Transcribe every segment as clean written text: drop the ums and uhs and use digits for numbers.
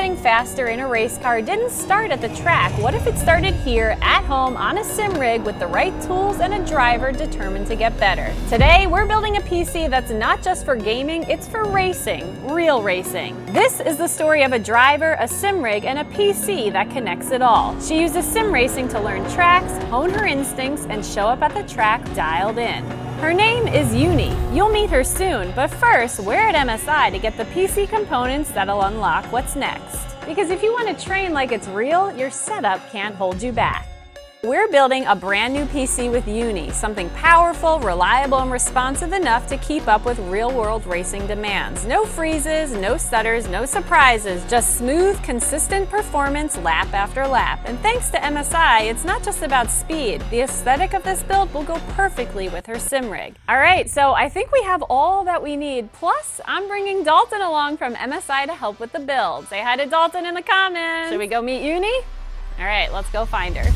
getting faster in a race car didn't start at the track? What if it started here at home on a sim rig with the right tools and a driver determined to get better? Today, we're building a PC that's not just for gaming, it's for racing, real racing. This is the story of a driver, a sim rig, and a PC that connects it all. She uses sim racing to learn tracks, hone her instincts, and show up at the track dialed in. Her name is Yunni. You'll meet her soon, but first, we're at MSI to get the PC components that'll unlock what's next. Because if you want to train like it's real, your setup can't hold you back. We're building a brand new PC with Yunni, something powerful, reliable, and responsive enough to keep up with real-world racing demands. No freezes, no stutters, no surprises, just smooth, consistent performance lap after lap. And thanks to MSI, it's not just about speed. The aesthetic of this build will go perfectly with her sim rig. All right, so I think we have all that we need. Plus, I'm bringing Dalton along from MSI to help with the build. Say hi to Dalton in the comments. Should we go meet Yunni? All right, let's go find her.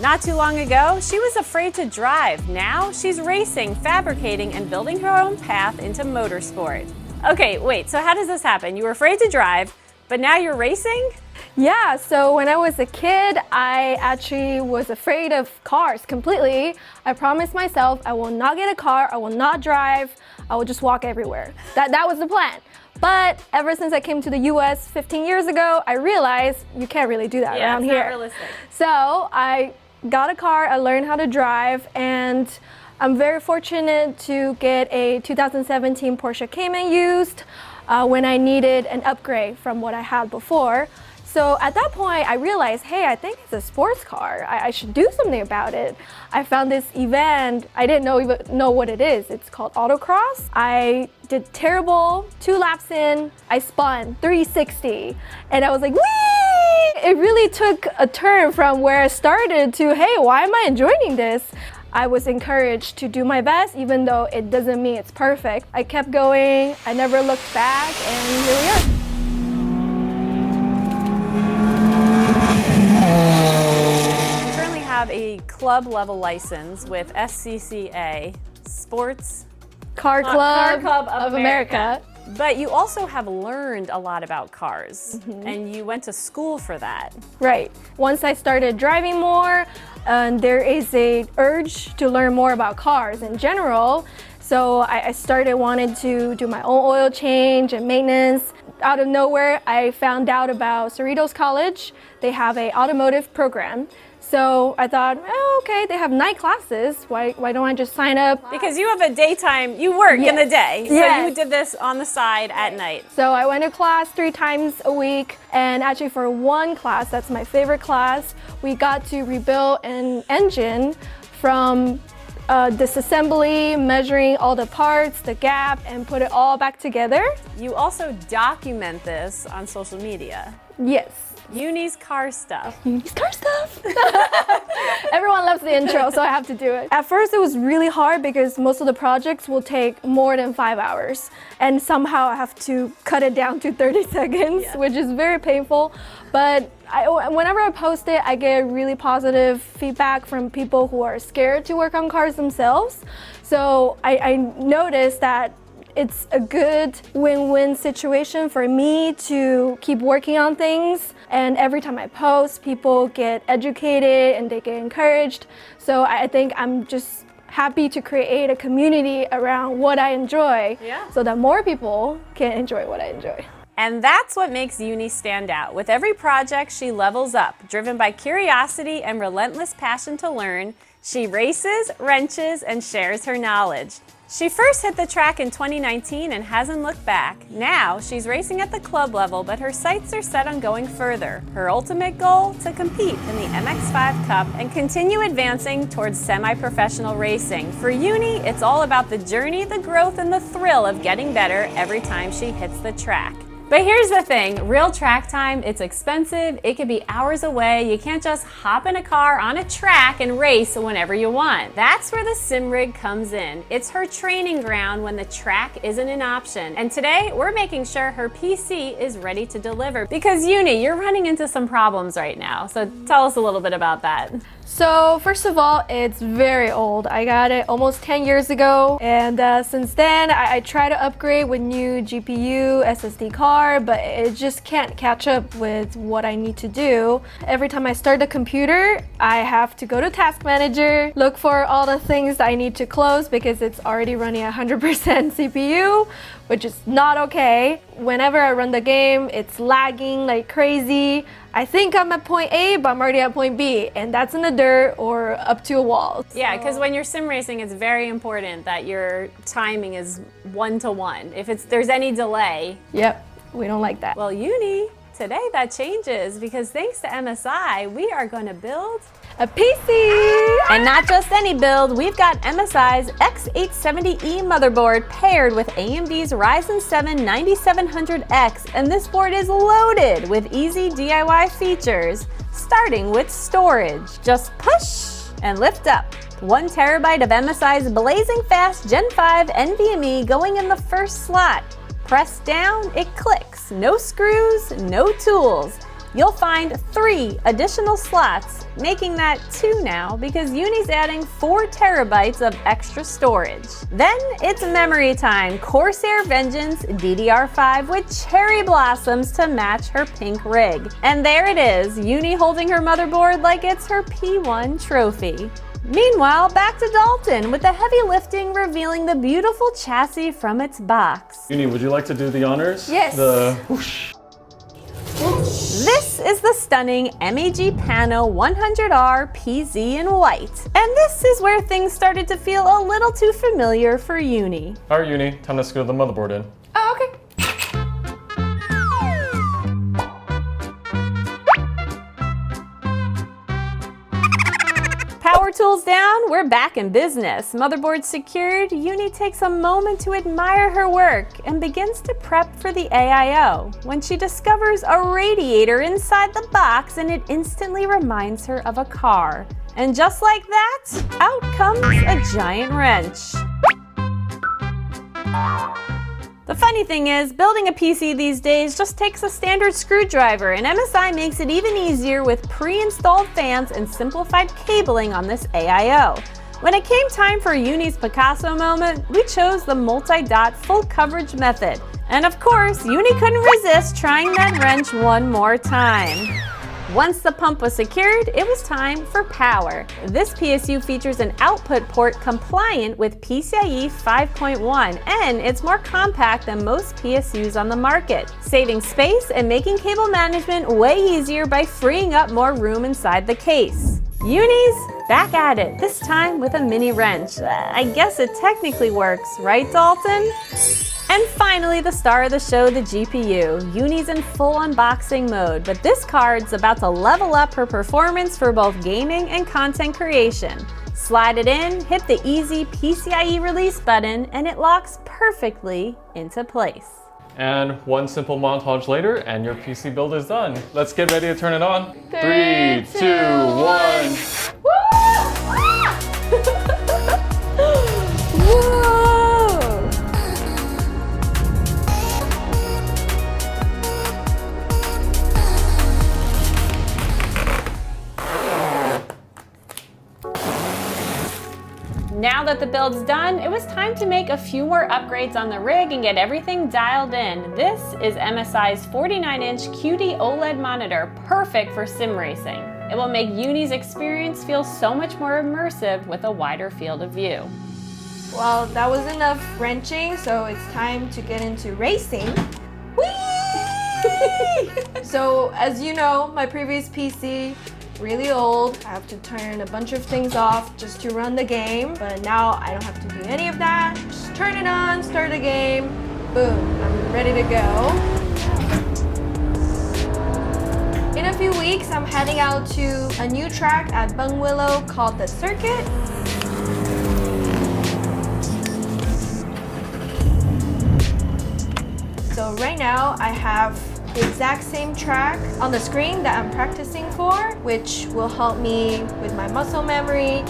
Not too long ago, she was afraid to drive. Now she's racing, fabricating, and building her own path into motorsport. Okay, wait, so how does this happen? You were afraid to drive, but now you're racing? Yeah, so when I was a kid, I actually was afraid of cars completely. I promised myself I will not get a car, I will not drive, I will just walk everywhere. That was the plan. But ever since I came to the US 15 years ago, I realized you can't really do that around here. Yeah, it's not realistic. So I got a car, I learned how to drive, and I'm very fortunate to get a 2017 Porsche Cayman used when I needed an upgrade from what I had before. So at that point, I realized, hey, I think it's a sports car. I should do something about it. I found this event. I didn't even know what it is. It's called autocross. I did terrible. 2 laps in, I spun 360. And I was like, whee! It really took a turn from where I started to, hey, why am I enjoying this? I was encouraged to do my best, even though it doesn't mean it's perfect. I kept going. I never looked back, and here we are. Have a club level license with SCCA, Sports Car Club of America. But you also have learned a lot about cars, and you went to school for that. Right. Once I started driving more, there is a urge to learn more about cars in general. So I started wanting to do my own oil change and maintenance. Out of nowhere, I found out about Cerritos College. They have an automotive program. So I thought, oh, okay, they have night classes. Why don't I just sign up? Because you have a daytime, you work in the day. So you did this on the side at night. So I went to class 3 times a week. And actually for one class, that's my favorite class, we got to rebuild an engine from disassembly, measuring all the parts, the gap, and put it all back together. You also document this on social media. Yes. Yunni's car stuff. Yunni's car stuff. Everyone loves the intro, so I have to do it. At first, it was really hard because most of the projects will take more than 5 hours. And somehow I have to cut it down to 30 seconds, which is very painful. But whenever I post it, I get really positive feedback from people who are scared to work on cars themselves. So I noticed that it's a good win-win situation for me to keep working on things. And every time I post, people get educated and they get encouraged. So I think I'm just happy to create a community around what I enjoy so that more people can enjoy what I enjoy. And that's what makes Yunni stand out. With every project, she levels up. Driven by curiosity and relentless passion to learn, she races, wrenches, and shares her knowledge. She first hit the track in 2019 and hasn't looked back. Now, she's racing at the club level, but her sights are set on going further. Her ultimate goal? To compete in the MX-5 Cup and continue advancing towards semi-professional racing. For Yunni, it's all about the journey, the growth, and the thrill of getting better every time she hits the track. But here's the thing, real track time, it's expensive, it could be hours away, you can't just hop in a car on a track and race whenever you want. That's where the sim rig comes in. It's her training ground when the track isn't an option. And today, we're making sure her PC is ready to deliver. Because Yunni, you're running into some problems right now, so tell us a little bit about that. So first of all, it's very old. I got it almost 10 years ago, and since then I try to upgrade with new GPU, SSD card, but it just can't catch up with what I need to do. Every time I start the computer, I have to go to Task Manager, look for all the things that I need to close because it's already running 100% CPU, which is not okay. Whenever I run the game, it's lagging like crazy. I think I'm at point A, but I'm already at point B, and that's in the dirt or up to a wall. Yeah, because when you're sim racing, it's very important that your timing is 1-to-1. If there's any delay. Yep, we don't like that. Well, Yunni, today that changes because thanks to MSI, we are going to build a PC! And not just any build, we've got MSI's X870E motherboard paired with AMD's Ryzen 7 9700X, and this board is loaded with easy DIY features, starting with storage. Just push and lift up. 1 terabyte of MSI's blazing fast Gen 5 NVMe going in the first slot. Press down, it clicks. No screws, no tools. You'll find 3 additional slots, making that 2 now because Yunni's adding 4 terabytes of extra storage. Then it's memory time. Corsair Vengeance DDR5 with cherry blossoms to match her pink rig. And there it is, Yunni holding her motherboard like it's her P1 trophy. Meanwhile, back to Dalton with the heavy lifting revealing the beautiful chassis from its box. Yunni, would you like to do the honors? Yes. The whoosh. This is the stunning MEG Pano 100R PZ in white. And this is where things started to feel a little too familiar for Yunni. All right, Yunni, time to screw the motherboard in. Oh, okay. Power tools down, we're back in business. Motherboard secured, Yunni takes a moment to admire her work and begins to prep for the AIO when she discovers a radiator inside the box and it instantly reminds her of a car. And just like that, out comes a giant wrench. The funny thing is, building a PC these days just takes a standard screwdriver, and MSI makes it even easier with pre-installed fans and simplified cabling on this AIO. When it came time for Yunni's Picasso moment, we chose the multi-dot full coverage method. And of course, Yunni couldn't resist trying that wrench one more time. Once the pump was secured, it was time for power. This PSU features an output port compliant with PCIe 5.1, and it's more compact than most PSUs on the market, saving space and making cable management way easier by freeing up more room inside the case. Yunni's back at it, this time with a mini wrench. I guess it technically works, right, Dalton? And finally, the star of the show, the GPU. Yunni's in full unboxing mode, but this card's about to level up her performance for both gaming and content creation. Slide it in, hit the easy PCIe release button, and it locks perfectly into place. And one simple montage later, and your PC build is done. Let's get ready to turn it on. 3, 3, 2, 1. Woo! Whoa! Now that the build's done, it was time to make a few more upgrades on the rig and get everything dialed in. This is MSI's 49-inch QD OLED monitor, perfect for sim racing. It will make Yunni's experience feel so much more immersive with a wider field of view. Well, that was enough wrenching, so it's time to get into racing. Whee! So, as you know, my previous PC, really old. I have to turn a bunch of things off just to run the game, but now I don't have to do any of that. Just turn it on, start the game, boom, I'm ready to go. In a few weeks, I'm heading out to a new track at Bungwillow called the Circuit. So right now I have the exact same track on the screen that I'm practicing for, which will help me with my muscle memory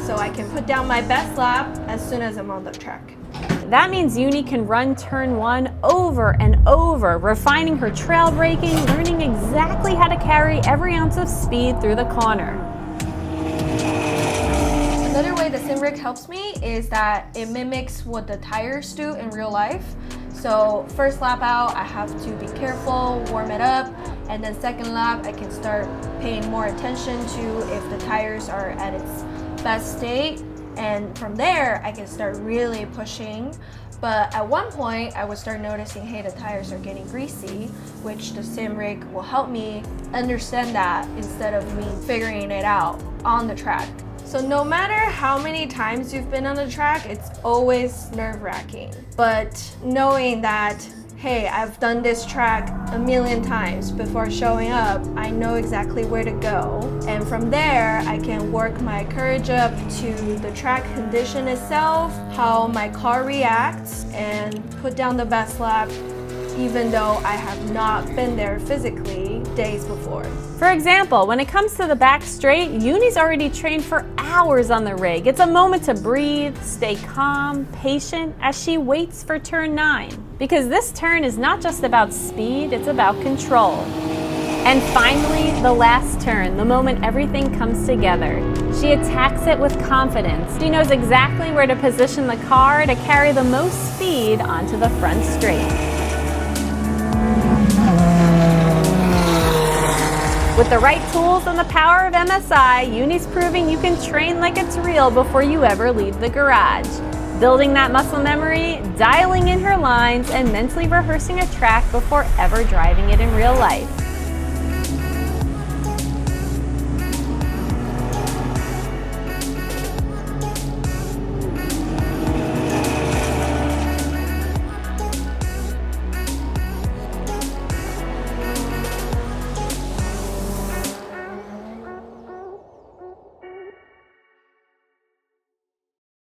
so I can put down my best lap as soon as I'm on the track. That means Yunni can run turn 1 over and over, refining her trail braking, learning exactly how to carry every ounce of speed through the corner. sim rig helps me is that it mimics what the tires do in real life. So first lap out, I have to be careful, warm it up, and then second lap, I can start paying more attention to if the tires are at its best state. And from there, I can start really pushing. But at one point, I would start noticing, hey, the tires are getting greasy, which the sim rig will help me understand that instead of me figuring it out on the track. So no matter how many times you've been on the track, it's always nerve-wracking. But knowing that, hey, I've done this track a million times before showing up, I know exactly where to go. And from there, I can work my courage up to the track condition itself, how my car reacts, and put down the best lap even though I have not been there physically days before. For example, when it comes to the back straight, Yunni's already trained for hours on the rig. It's a moment to breathe, stay calm, patient as she waits for turn 9. Because this turn is not just about speed, it's about control. And finally, the last turn, the moment everything comes together. She attacks it with confidence. She knows exactly where to position the car to carry the most speed onto the front straight. With the right tools and the power of MSI, Yunni's proving you can train like it's real before you ever leave the garage. Building that muscle memory, dialing in her lines, and mentally rehearsing a track before ever driving it in real life.